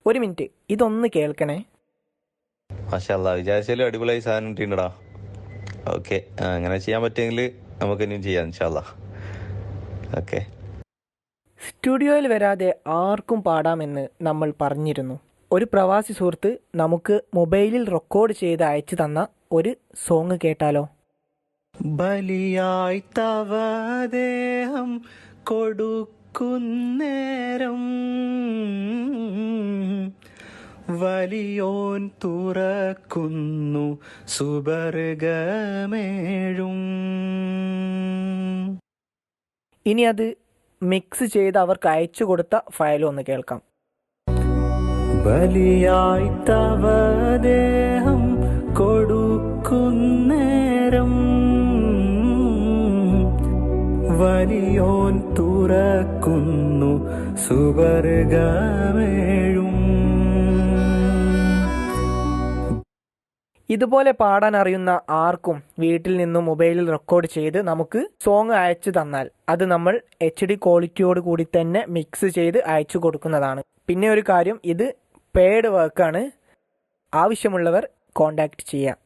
ഒരു മിനിറ്റ്, ഇതൊന്ന് കേൾക്കണേ. മാഷാല്ലാ, വിചാരിച്ചാലും അടിപൊളിയായി സാധനം കിട്ടിയിട്ടുണ്ടടാ. ഓക്കെ, അങ്ങനെ ചെയ്യാൻ പറ്റുമെങ്കിൽ നമുക്ക് ഇനിയും ചെയ്യാം ഇൻഷാല്ലാ. ഓക്കെ. സ്റ്റുഡിയോയിൽ വരാതെ ആർക്കും പാടാമെന്ന് നമ്മൾ പറഞ്ഞിരുന്നു. ഒരു പ്രവാസി സുഹൃത്ത് നമുക്ക് മൊബൈലിൽ റെക്കോർഡ് ചെയ്ത് അയച്ചു തന്ന ഒരു സോങ് കേട്ടാലോ? ബലിയായി തവദേഹം കൊടുക്കുന്നേരം വലിയോൻ തുറക്കുന്നു സുബർഗമേഴും. ഇനി അത് മിക്സ് ചെയ്ത് അവർക്ക് അയച്ചു കൊടുത്ത ഫയൽ ഒന്ന് കേൾക്കാം. ബലിയായി തവദേഹം കൊടുക്കുന്നേരം വലിയോൻ തുറക്കുന്നു സുബർഗമേഴും. ഇതുപോലെ പാടാൻ അറിയുന്ന ആർക്കും വീട്ടിൽ നിന്നും മൊബൈലിൽ റെക്കോർഡ് ചെയ്ത് നമുക്ക് സോങ് അയച്ചു തന്നാൽ അത് നമ്മൾ HD ക്വാളിറ്റിയോട് കൂടി തന്നെ മിക്സ് ചെയ്ത് അയച്ചു കൊടുക്കുന്നതാണ്. പിന്നെ ഒരു കാര്യം, ഇത് പെയ്ഡ് വർക്കാണ്. ആവശ്യമുള്ളവർ കോൺടാക്റ്റ് ചെയ്യാം.